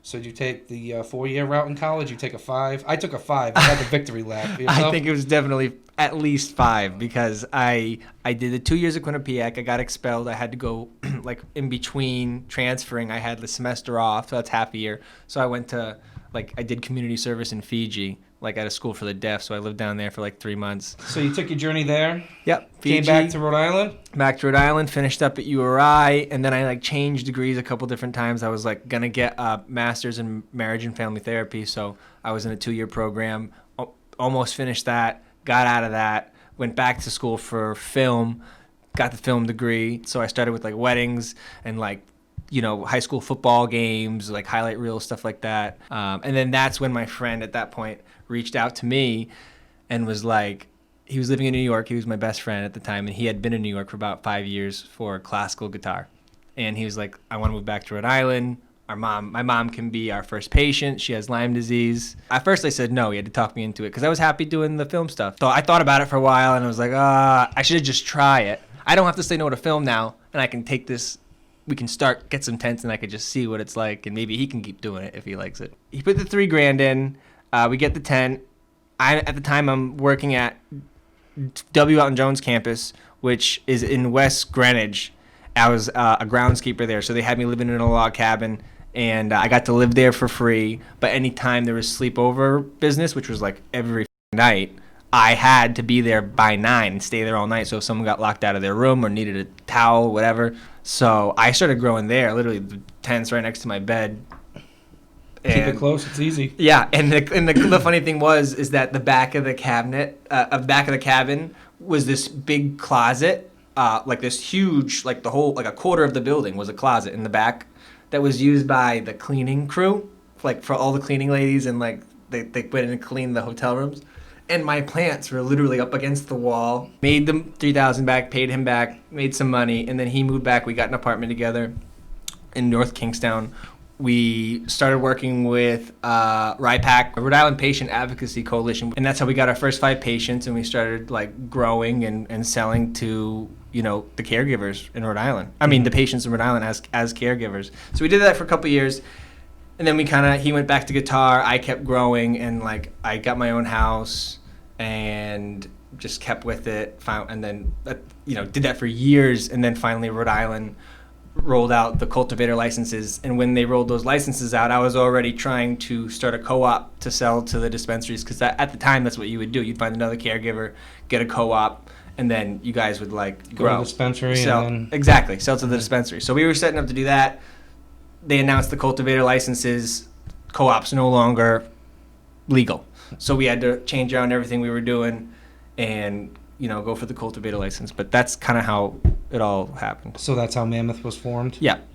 So did you take the 4-year route in college? You take a 5? I took a 5. I had the victory lap. I think it was definitely at least 5 because I did the 2 years at Quinnipiac. I got expelled. I had to go like in between transferring. I had the semester off, so that's half a year. So I went to I did community service in Fiji, like at a school for the deaf. So I lived down there for like 3 months. So you took your journey there? Yep. Fiji, came back to Rhode Island? Back to Rhode Island, finished up at URI, and then I changed degrees a couple different times. I was gonna get a master's in marriage and family therapy, so I was in a 2-year program, almost finished that, got out of that, went back to school for film, got the film degree. So I started with weddings and high school football games, highlight reels, stuff like that. And then that's when my friend at that point reached out to me and was like, he was living in New York. He was my best friend at the time, and he had been in New York for about 5 years for classical guitar. And he was like, I want to move back to Rhode Island. My mom can be our first patient. She has Lyme disease. At first I said no. He had to talk me into it because I was happy doing the film stuff. So I thought about it for a while, and I was like, I should just try it. I don't have to say no to film now, and I can take this. We can get some tents, and I could just see what it's like, and maybe he can keep doing it if he likes it. He put the $3,000 in. We get the tent. At the time, I'm working at W. Elton Jones campus, which is in West Greenwich. I was a groundskeeper there, so they had me living in a log cabin, and I got to live there for free. But anytime there was sleepover business, which was every night, I had to be there by 9 and stay there all night. So if someone got locked out of their room or needed a towel, whatever. So I started growing there. Literally, the tent's right next to my bed. Keep it close. It's easy. Yeah, and the funny thing is that the back of the back of the cabin was this big closet, this huge, the whole, a quarter of the building was a closet in the back that was used by the cleaning crew, for all the cleaning ladies, and they went in and cleaned the hotel rooms. And my plants were literally up against the wall. Made them $3,000 back, paid him back, made some money, and then he moved back. We got an apartment together in North Kingstown. We started working with RIPAC, Rhode Island Patient Advocacy Coalition, and that's how we got our first 5 patients, and we started growing and selling to the caregivers in Rhode Island. I mean, the patients in Rhode Island as caregivers. So we did that for a couple of years. And then he went back to guitar. I kept growing, and I got my own house and just kept with it. And then did that for years. And then finally Rhode Island rolled out the cultivator licenses. And when they rolled those licenses out, I was already trying to start a co-op to sell to the dispensaries, because at the time that's what you would do. You'd find another caregiver, get a co-op, and then you guys would grow. Go to the dispensary. Exactly, sell to the dispensary. So we were setting up to do that. They announced the cultivator licenses. Co-op's no longer legal. So we had to change around everything we were doing and, go for the cultivator license. But that's kind of how it all happened. So that's how Mammoth was formed? Yeah.